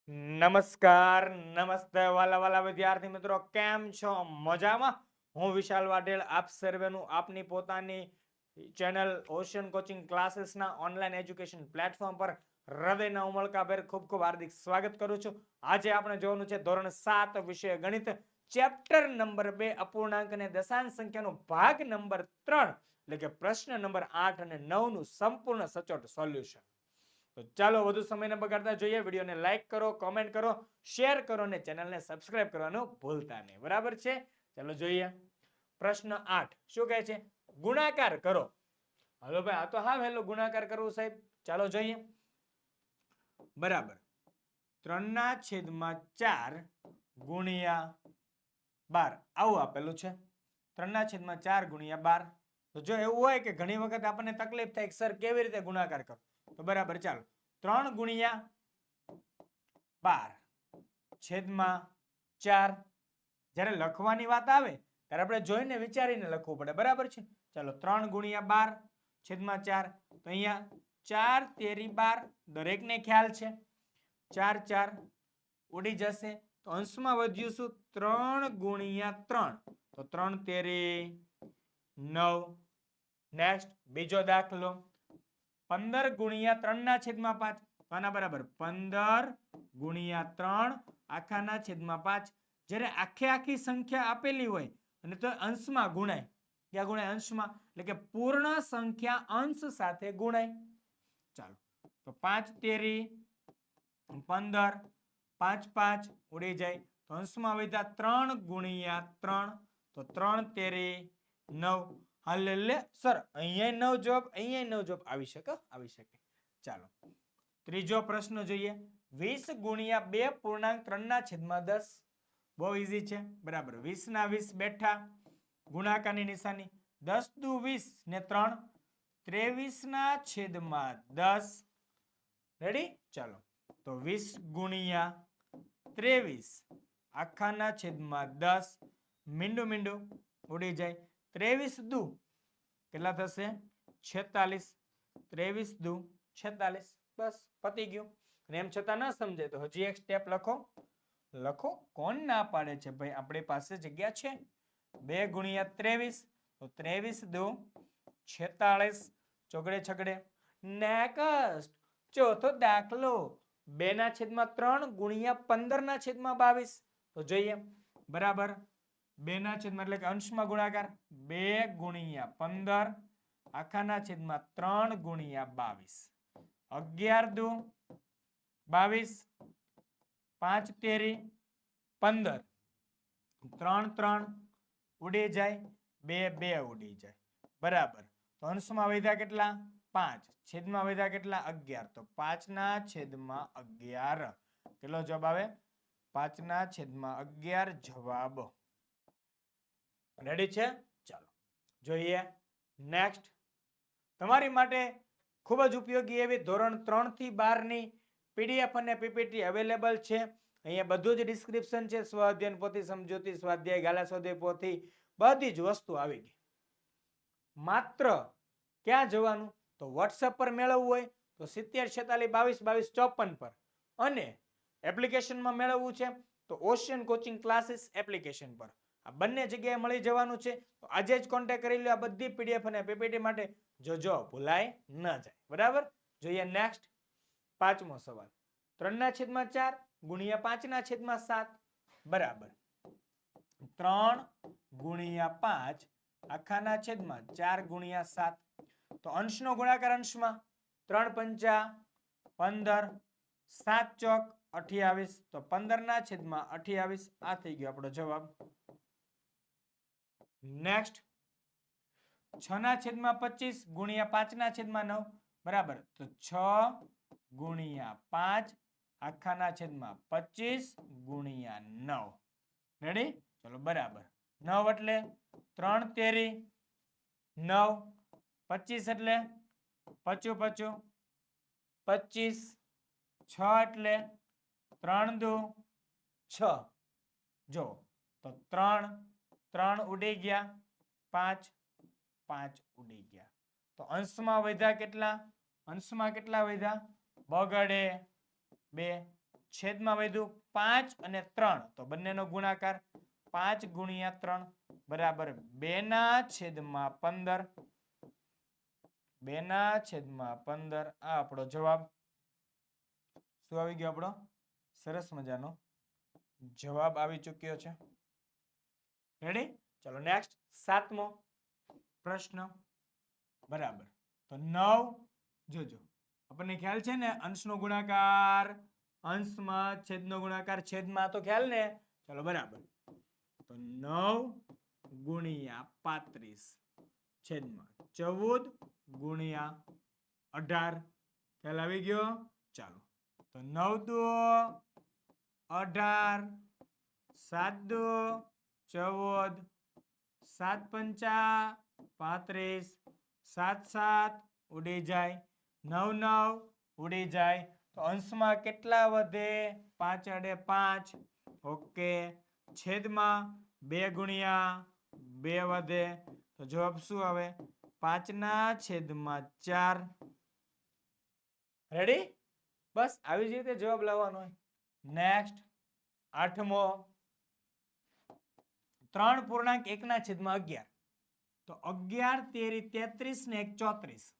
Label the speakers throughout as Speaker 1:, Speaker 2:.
Speaker 1: નમસ્કાર નમસ્તે વાલા વાલા વિદ્યાર્થી મિત્રો, કેમ છો? મજામાં? હું વિશાલ વાઢેલ આપ સર્વેનું આપની પોતાની ચેનલ ઓશન કોચિંગ ક્લાસીસના ઓનલાઈન એજ્યુકેશન પ્લેટફોર્મ પર હૃદયના ઉમળકાભેર ખૂબ ખૂબ હાર્દિક સ્વાગત કરું છું. આજે આપણે જોવાનું છે ધોરણ 7 વિષય ગણિત, ચેપ્ટર નંબર 2 અપૂર્ણાંક અને દશાંશ સંખ્યાનો ભાગ નંબર 3 એટલે કે પ્રશ્ન નંબર 8 અને 9 નું સંપૂર્ણ સચોટ સોલ્યુશન. તો ચાલો વધુ સમય ન બગાડતા જોઈએ, વિડીયોને લાઈક કરો, કોમેન્ટ કરો, શેર કરો અને ચેનલને સબસ્ક્રાઇબ કરવાનું ભૂલતા નહીં. બરાબર છે? ચાલો જોઈએ. પ્રશ્ન 8 શું કહે છે? ગુણાકાર કરો. હાલો ભાઈ, આ તો હા હેલો ગુણાકાર કરવું સાહેબ. ચાલો જોઈએ. બરાબર 3/4 ગુણ્યા 12 આવું આપેલું છે. 3/4 ગુણ્યા 12. તો જો એવું હોય કે ઘણી વખત આપણને તકલીફ થાય કે સર કેવી રીતે ગુણાકાર કરો, તો બરાબર ચાલો 3 ગુણ્યા 12 છેદમાં 4. જ્યારે લખવાની વાત આવે ત્યારે આપણે જોઈને વિચારીને લખવું પડે. બરાબર છે? ચાલો 3 ગુણ્યા 12 છેદમાં 4. તો અહીંયા 4 તેરી 12 દરેકને ખ્યાલ છે. 4 4 ઉડી જશે તો અંશમાં વધ્યું શું? 3 ગુણ્યા 3. તો 3 તેરી 9. નેક્સ્ટ બીજો દાખલો 15 ગુણ્યા 3/5. તો આના બરાબર 15 ગુણ્યા 3 આખાના છેદમાં 5. જ્યારે આખે આખી સંખ્યા આપેલી હોય અને તો અંશમાં ગુણાય. ક્યાં ગુણાય? અંશમાં. એટલે કે પૂર્ણ સંખ્યા અંશ સાથે ગુણાય. ચાલો તો 5 તેરી 15, 5 5 ઉડી જાય તો અંશમાં વધ્યા 3 ગુણ્યા 3. તો 3 તેરી 9. હાલ લે સર અહીંયા 9 જવાબ, અહીંયા 9 જવાબ આવી શકે, આવી શકે. ચાલો ત્રીજો પ્રશ્ન જોઈએ. 20 ગુણ્યા 2 પૂર્ણાંક 3/10. બહુ ઈઝી છે. બરાબર 20 ના 20 બેઠા, ગુણાકારની નિશાની 10 દુ 20 ને 3 23/10. રેડી? ચાલો તો 20 ગુણ્યા 23 આખાના છેદમાં 10. મીંડું મીંડું ઉડી જાય. 23 દુ કેટલા થશે? 46. 23 દુ 46. બસ પતી ગયું. અને એમ છતાં ન સમજાય તો હજી એક સ્ટેપ લખો. લખો. કોણ ના પાડે છે ભાઈ? આપણી પાસે જગ્યા છે. 2 ગુણ્યા 23 તો 23 દુ 46. ચોગડે છગડે. નેક્સ્ટ ચોથો દાખલો 2/3 ગુણ્યા 15/22. તો જોઈએ. બરાબર 2/, એટલે કે અંશમાં ગુણાકાર 2 ગુણ્યા 15 આખાના છેદમાં 3 ગુણ્યા 22. 11 દુ 22. 5 તેરી 15. 3 3 ઉડી જાય. 2 2 ઉડી જાય. બરાબર તો અંશમાં વધ્યા કેટલા? 5. છેદમાં વધ્યા કેટલા? 11. તો 5/11. કેટલો જવાબ આવે? 5/11 જવાબ. રેડી છે? ચાલો જોઈએ નેક્સ્ટ. તમારી માટે ખૂબ જ ઉપયોગી એવી ધોરણ 3 થી 12 ની પીડીએફ અને પીપીટી અવેલેબલ છે. અહીંયા બધું જ ડિસ્ક્રિપ્શન છે. સ્વાધ્યાય પોથી, સમજૂતી, સ્વાધ્યાય, ગાલા સ્વાધ્યાય પોથી, બધી જ વસ્તુ આવી ગઈ. માત્ર ક્યાં જવાનું? તો વોટ્સએપ પર મેળવવું હોય તો 7046222254 પર, અને એપ્લિકેશનમાં મેળવવું છે તો ઓશિયન કોચિંગ ક્લાસીસ એપ્લિકેશન પર. આ બંને જગ્યાએ મળી જવાનું છે. તો આજે જ કોન્ટેક્ટ કરી લો આ બધી પીડીએફ અને પીપીટી માટે. જોજો ભૂલાય ન જાય. બરાબર? જોઈએ નેક્સ્ટ. પાંચમો સવાલ 3/4 ગુણ્યા 5/7. બરાબર 3 ગુણ્યા 5 આખાના છેદમાં 4 ગુણ્યા 7. તો અંશનો ગુણાકાર અંશમાં 3 પંચા 15, 7 ચોક 28. તો 15/28. આ થઈ ગયો આપણો જવાબ. નેક્સ્ટ 6/25 ગુણ્યા 5/9. બરાબર તો 6 ગુણ્યા 5 આખાના છેદમાં 25 ગુણ્યા 9. રેડી? ચલો બરાબર 9 એટલે 3 તેરી 9. 25 એટલે 25 25 25. 6 એટલે 3 દુ 6. જો તો 3 3 ઉડી ગયા. 5 5 ઉડી ગયા. તો અંશમાં વધ્યા કેટલા? અંશમાં કેટલા વધ્યા? બગડે 2. છેદમાં વધ્યું 5 અને 3 તો બંનેનો ગુણાકાર 5 ગુણ્યા 3 બરાબર 2/15 2/15 આ આપણો જવાબ શું આવી ગયો આપણો સરસ મજાનો જવાબ આવી ચૂક્યો છે રેડી ચલો નેક્સ્ટ 7મો પ્રશ્ન બરાબર તો 9 જોજો આપણને ખ્યાલ છે ને અંશનો ગુણાકાર અંશમાં છેદનો ગુણાકાર છેદમાં તો ખ્યાલ ને ચલો બરાબર તો 9 ગુણ્યા 35 છેદમાં 14 ગુણ્યા 18 ખ્યાલ આવી ગયો ચાલો તો 9 દુ 18 7 દુ 14 7 પંચા 35 7 7 ઉડી જાય 9 9 ઉડી જાય તો અંશમાં કેટલા વધે 5 અડે 5 ઓકે છેદમાં 2 ગુણ્યા 2 વધે તો જવાબ શું આવે 5/4 રેડી બસ આવી જ રીતે જવાબ લાવવાનો હોય નેક્સ્ટ 8મો 3.1/11 તો 11 તેરી 33 ને 1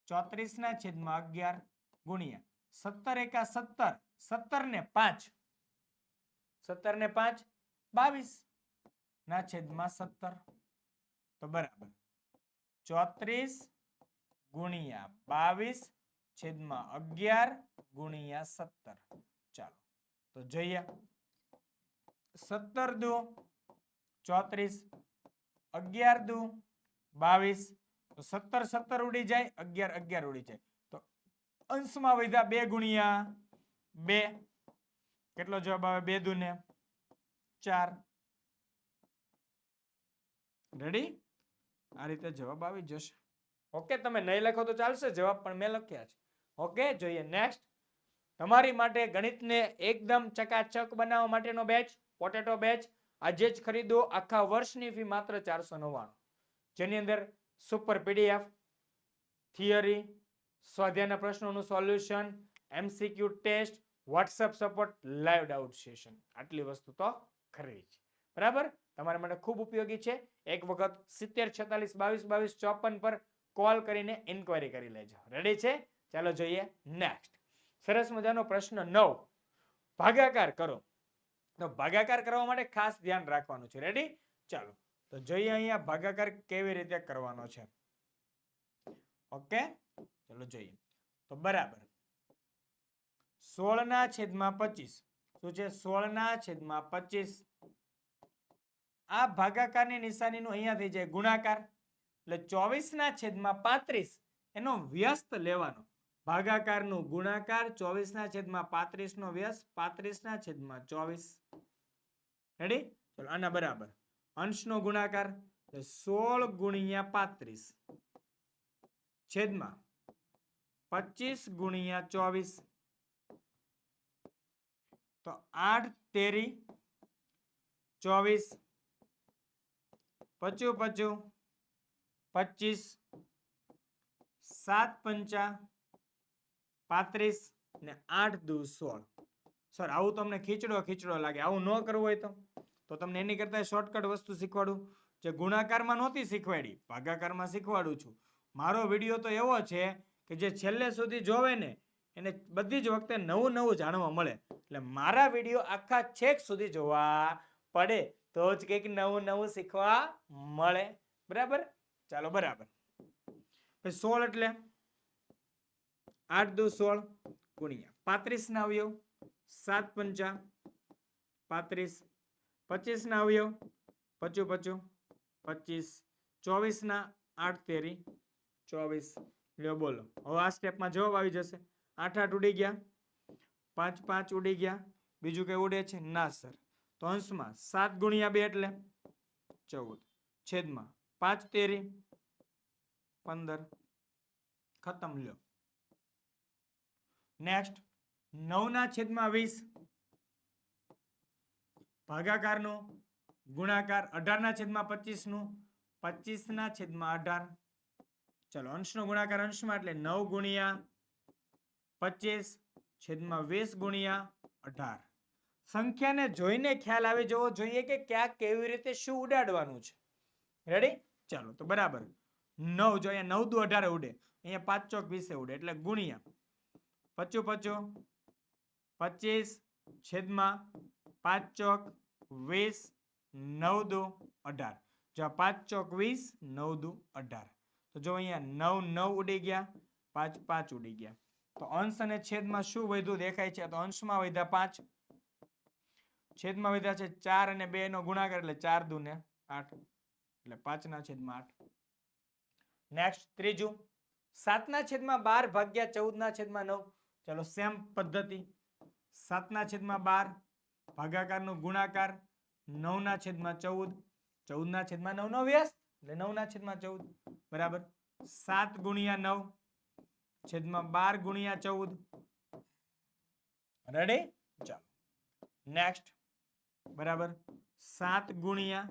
Speaker 1: 34 34/11 ગુણ્યા 17 એકા 17 17 ને 5 17 ને 5 22/17 તો બરાબર 34 ગુણ્યા 22 છેદમાં 11 ગુણ્યા 17 ચાલો તો જોઈએ 17 દુ 34 11 દુ 22 તો 17 17 ઉડી જાય 11 11 ઉડી જાય તો અંશમાં વધ્યા 2 ગુણ્યા 2 કેટલો જવાબ આવે 2 દુ ને 4 રેડી આ રીતે જવાબ આવી જશે ઓકે તમે નહીં લખો તો ચાલશે જવાબ પણ મેં લખ્યા છે ઓકે જોઈએ નેક્સ્ટ તમારી માટે ગણિતને એકદમ ચકાચક બનાવવા માટેનો બેચ પોટેટો બેચ આજે જ ખરીદો આખા વર્ષની ફી માત્ર 499 જેની અંદર સુપર પીડીએફ થિયરી સ્વાધ્યાયના પ્રશ્નોનું solution MCQ test WhatsApp support live doubt session આટલી વસ્તુ તો ખરી છે બરાબર તમારા માટે ખૂબ ઉપયોગી છે એક વખત 70 46 22 22 54 પર કોલ કરીને ઇન્ક્વાયરી કરી લેજો રેડી છે ચાલો જોઈએ નેક્સ્ટ સરસ મજાનો પ્રશ્ન 9 ભાગાકાર કરો તો ભાગાકાર કરવા માટે ખાસ ધ્યાન રાખવાનું છે રેડી ચાલો તો જોઈએ અહીંયા ભાગાકાર કેવી રીતે કરવાનો છે ઓકે ચાલો જોઈએ તો બરાબર 16/25 શું છે 16/25 આ ભાગાકારની નિશાનીનું અહીંયા થઈ જાય ગુણાકાર એટલે 24/35 એનો વ્યસ્ત લેવાનો ભાગાકારનું ગુણાકાર 24/35 નો વ્યસ્ત 35/24 રેડી ચલો આના બરાબર અંશનો ગુણાકાર 16 ગુણ્યા 35 છેદમાં 25 ગુણ્યા 24 તો 8 તેરી 24 પચું 25 7 પંચા 35 ને 8 દુ 16 સર આવું તમને ખીચડો લાગે આવું ન કરવું હોય તો તમને એની કરતા શોર્ટકટ વસ્તુ શીખવાડું જે ગુણાકારમાં નહોતી શીખવાડી ભાગાકારમાં શીખવાડું છું મારો વિડીયો તો એવો છે કે જે છેલ્લે સુધી જોવે ને એને બધી જ વખતે નવું જાણવા મળે એટલે મારા વિડીયો આખા છેક સુધી જોવા પડે તો જ કંઈક નવું શીખવા મળે બરાબર ચાલો બરાબર 16 એટલે 8 દુ 16 ગુણ્યા 35 ના અવયવ 7 પંચા 35 25 ના અવયવ 25 24 ના 8 તેરી 24 લ્યો બોલો હવે આ સ્ટેપમાં જવાબ આવી જશે 8 8 ઉડી ગયા 5 5 ઉડી ગયા બીજું કઈ ઉડે છે ના સર તો અંશમાં 7 ગુણ્યા 2 એટલે 14 છેદમાં 5 તેરી 15 ખતમ લ્યો નેક્સ્ટ 9/20 ભાગાકારનો ગુણાકાર 18/25 નું 25/18 ચલો અંશનો ગુણાકાર અંશમાં એટલે 9 ગુણ્યા 25 છેદમાં 20 ગુણ્યા 18. સંખ્યાને જોઈને ખ્યાલ આવી જવો જોઈએ કે ક્યાં કેવી રીતે શું ઉડાડવાનું છે. રેડી? ચાલો તો બરાબર 9 જો અહીંયા 9 દુ 18 ઉડે, અહીંયા 5 ચોક 20 ઉડે એટલે ગુણ્યા 25 25 છેદમાં 5 ચોક 20 9 દુ 18. જો 5 ચોક 20 9 દુ 18. તો જો અહીંયા 9 9 ઉડી ગયા, 5 5 ઉડી ગયા. તો અંશ અને છેદમાં શું વધ્યું દેખાય છે? તો અંશમાં વધ્યા 5, છેદમાં વધ્યા છે 4 અને 2 નો ગુણાકાર એટલે 4 દુ ને 8 એટલે 5 ના છેદમાં 8. નેક્સ્ટ ત્રીજું 7 ના છેદમાં 12 ભાગ્યા 14 ના છેદમાં 9. ચલો સેમ પદ્ધતિ 7 ના છેદમાં 12 ભાગાકારનો ગુણાકાર 9 ના છેદમાં 14, 14 ના છેદમાં 9 નો વ્યસ્ત એટલે 9 ના છેદમાં 14 બરાબર 7 ગુણ્યા 9 છેદમાં 12 ગુણ્યા 14. રેડી? ચાલો નેક્સ્ટ બરાબર 7 ગુણ્યા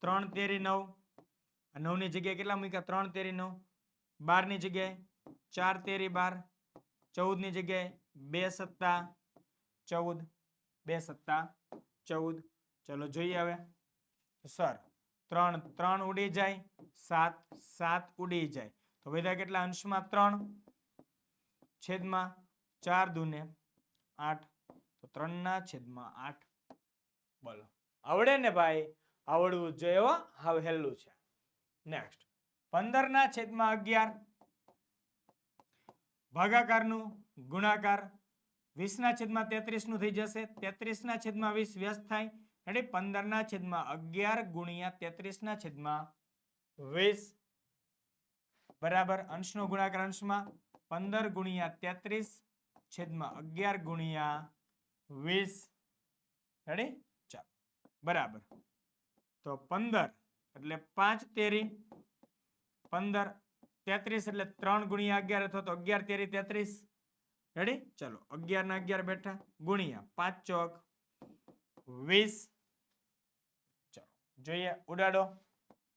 Speaker 1: 3 તેરી 9. 9 ની જગ્યાએ કેટલા મૂક્યા? 3 તેરી 9. 12 ની જગ્યાએ 4 તેરી 12. 14 ની જગ્યાએ 2 સત્તા 14. 2 સત્તા 14. ચલો જોઈએ હવે સર 3 3 ઉડી જાય, 7 7 ઉડી જાય. તો વધ્યા કેટલા? અંશમાં 3 છેદમાં 4 દુ ને 8. તો 3 ના છેદમાં 8. બોલો આવડે ને ભાઈ? આવડવું જોઈએ હો, હાવ હેલું છે. નેક્સ્ટ 15 ના છેદમાં 11 ભાગાકારનું ગુણાકાર 20 ના છેદમાં 33 નું થઈ જશે. 33 ના છેદમાં 20 વ્યસ્ત થાય એટલે 15 ના છેદમાં 11 ગુણ્યા 33 ના છેદમાં 20 બરાબર અંશનો ગુણાકાર અંશમાં 15 ગુણ્યા 33 છેદમાં 11 ગુણ્યા 20. રેડી? ચાલો બરાબર તો 15 એટલે 5 તેરી 15, 33 એટલે 3 ગુણ્યા 11 અથવા તો 11 તેરી 33. રેડી? ચલો 11 ના 11 બેઠા ગુણ્યા 5 ચોક 20. ચલો જોઈએ ઉડાડો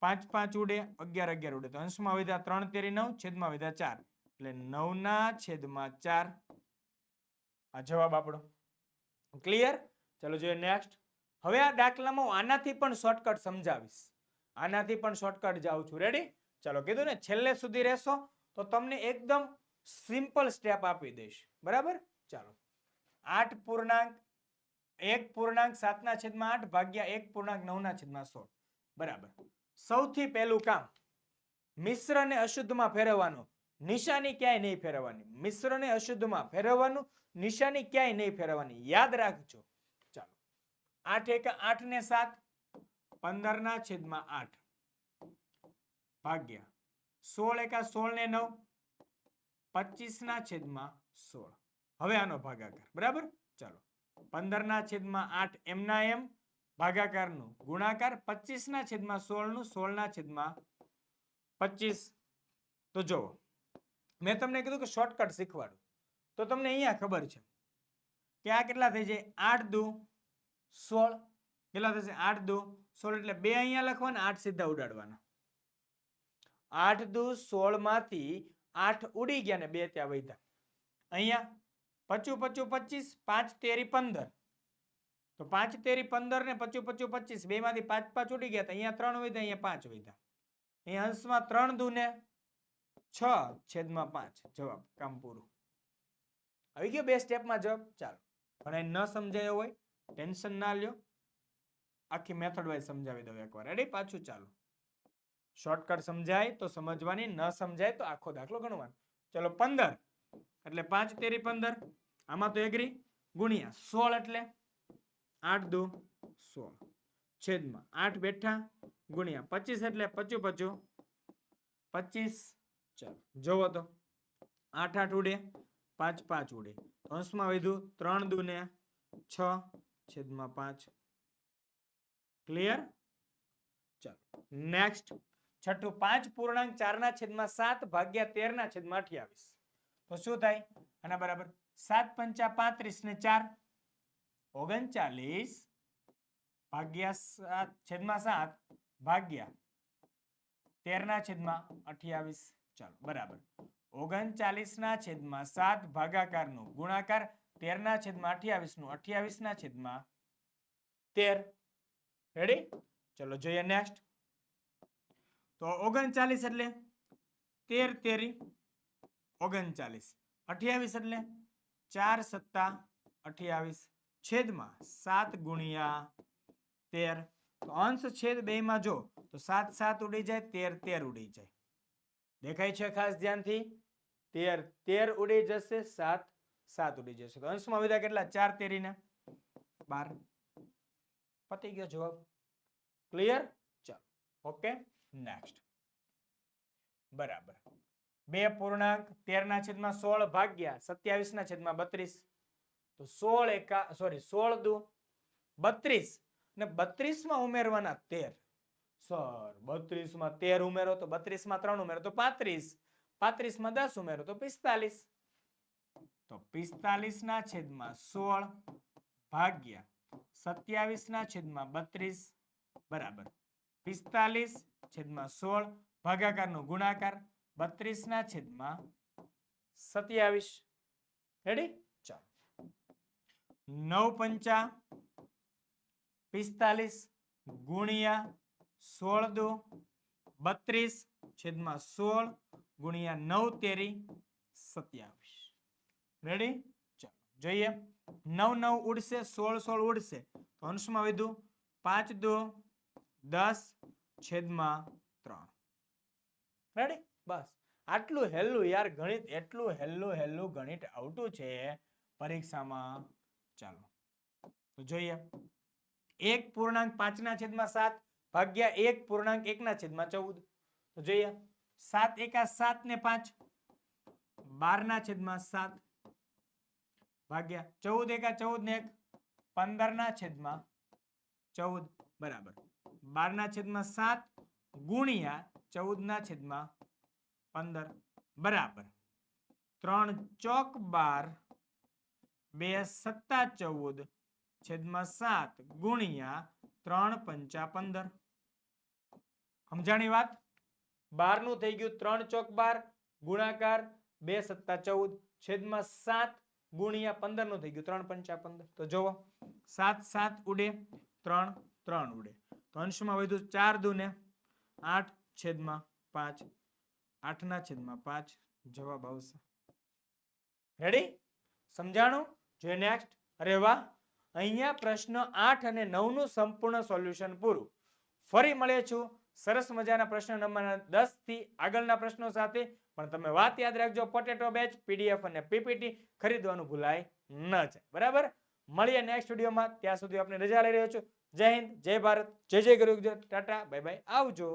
Speaker 1: 5 5 ઉડે, 11 11 ઉડે. તો અંશમાં વધ્યા 3 તેરી 9 છેદમાં વધ્યા 4 એટલે 9 ના છેદમાં 4. આ જવાબ આપણો. ક્લિયર? ચલો જોઈએ નેક્સ્ટ. હવે આ દાખલામાં આનાથી પણ શોર્ટકટ સમજાવીશ. આનાથી પણ શોર્ટકટ જાઉં છું. રેડી? ચલો કીધું ને છેલ્લે સુધી રહેશો તો તમને એકદમ સિમ્પલ સ્ટેપ આપી દઈશ. બરાબર? ચાલો 8 પૂર્ણાંક 1 પૂર્ણાંક 7 ના છેદમાં 8 ભાગ્યા 1 પૂર્ણાંક 9 ના છેદમાં 16. બરાબર. સૌથી પહેલું કામ મિશ્રને અશુદ્ધમાં ફેરવવાનું. નિશાની ક્યાંય નહીં ફેરવવાની. મિશ્રને અશુદ્ધમાં ફેરવવાનું, નિશાની ક્યાંય નહીં ફેરવવાની. યાદ રાખજો. ચાલો 8 1 8 ને 7 15 ના છેદમાં 8 ભાગ્યા 16 1 16 ને 9 25 ના છેદમાં 16. હવે આનો ભાગાકાર. બરાબર? ચાલો 15 ના છેદમાં 8 એમના એમ ભાગાકારનું ગુણાકાર 25 ના છેદમાં 16 નું 16 ના છેદમાં 25. તો જો મેં તમને કીધું કે શોર્ટકટ શીખવાડું તો તમને અહીંયા ખબર છે કે આ કેટલા થઈ જાય? 8 દુ 16. કેટલા થશે? 8 દુ 16 એટલે 2 અહીંયા લખવાના, 8 સીધા ઉડાડવાના. 8 દુ 16 માંથી 8 ઉડી ગયા ને 2 ત્યાં વધ્યા. અહીંયા 25 25 25 5 તેરી 15. તો 5 તેરી 15 ને 25 25 25 બે માંથી 5 5 ઉડી ગયા. અહીંયા 3 વધ્યા, અહીંયા 5 વધ્યા. અહીંયા અંશમાં 3 દુ ને 6 છેદમાં 5. જવાબ કામ પૂરું. આવી ગયો બે સ્ટેપમાં જવાબ. ચાલો પણ ન સમજાયો હોય ટેન્શન ના લ્યો, આખી મેથડ વાઇઝ સમજાવી દઉં એકવાર. રેડી? પાછું ચાલો શોર્ટકટ સમજાય તો સમજવાની, ન સમજાય તો આખો દાખલો ગણવાનો. ચલો 15 એટલે 5 તેરી 15, આમાં તો એગ્રી, ગુણ્યા 16 એટલે 8 દુ 16 છેદમાં 8 બેઠા ગુણ્યા 25 એટલે 25 25. ચાલો જોવો તો 8 8 ઉડે, 5 5 ઉડે. અંશમાં વધ્યું 3 દુ ને 6 છેદમાં 5. ક્લિયર? ચાલો નેક્સ્ટ છઠ્ઠું 5 પૂર્ણાંક 4 ના છેદમાં 7 ભાગ્યા 13 ના છેદમાં 28. તો શું થાય? આના બરાબર 7 પંચા 35 ને 4 39 ભાગ્યા 7 છેદમાં 7 ભાગ્યા 13 ના છેદમાં 28. ચાલો બરાબર 39 ના છેદમાં 7 ભાગાકારનો ગુણાકાર 13/28 નું 28/13. રેડી? ચલો જોઈએ નેક્સ્ટ. તો 39 એટલે 13 તેરી 39. 28 એટલે 4 સત્તા 28 છેદમાં 7 ગુણ્યા 13. તો અંશ છેદ બે માં જો તો 7 7 ઉડી જાય, 13 13 ઉડી જાય. દેખાય છે ખાસ ધ્યાનથી? 13 13 ઉડી જશે, 7 7 ઉડી જશે. તો અંશમાં વધ્યા કેટલા? 4 તેરી ને 12. પતી ગયો જવાબ. ક્લિયર? ચાલો ઓકે નેક્સ્ટ. બરાબર. 2.13/16 ભાગ્યા 27/32. તો 16 દુ 32 ને 32 માં ઉમેરવાના 13. સર 32 માં 13 ઉમેરો તો 32 માં 3 ઉમેરો તો 35. 35 માં 10 ઉમેરો તો 45. તો 45/16 ભાગ્યા 27/32 બરાબર 45/16 ભાગાકારનો ગુણાકાર 32/27. રેડી? ચાલો 9 5 45 ગુણ્યા 16 દુ 32/16 ગુણ્યા 9 તેરી 27. રેડી? ચાલો જોઈએ. 9 9 ઉડશે, 16 16 ઉડશે. તો અંશમાં વધ્યું 5 દુ 10/3. રેડી? બસ આટલું હેલું યાર ગણિત, એટલું હેલું ગણિત આવતું છે પરીક્ષામાં. ચાલો તો જોઈએ. 1.5/7 ભાગ્યા 1.1/14. તો જોઈએ 7 એકા 7 ને 5 12/7 ભાગ્યા 14 એકા 14 ને 1 15/14 બરાબર 12/7 ગુણ્યા 14/15 બરાબર 3 ચોક 12 2 સત્તા 14/7 ગુણ્યા 3 પંચા 15. સમજાણી વાત? 12 નું થઈ ગયું 3 ચોક 12 ગુણાકાર 2 સત્તા 14/7 ગુણ્યા 15 નું થઈ ગયું 3 પંચા 15. તો જુઓ 7 7 ઉડે, 3 3 ઉડે. તો અંશમાં વધ્યું 4 દુ ને 8/5 8/5 જવાબ આવશે. રેડી? સમજાણું? જોઈએ નેક્સ્ટ. અરે વાહ, અહીંયા પ્રશ્ન 8 અને 9 નું સંપૂર્ણ સોલ્યુશન પૂરું. ફરી મળે છું સરસ મજાના પ્રશ્ન નંબર 10 થી આગળના પ્રશ્નો સાથે. પણ તમે વાત યાદ રાખજો, પોટેટો બેચ પીડીએફ અને પીપીટી ખરીદવાનું ભૂલાય ન જાય. બરાબર? મળીએ નેક્સ્ટ વિડીયોમાં. ત્યાં સુધી આપણે રજા લઈ રહ્યો છું. જય હિન્દ, જય ભારત, જય જય ગુરુ, ટાટા, બાય બાય, આવજો.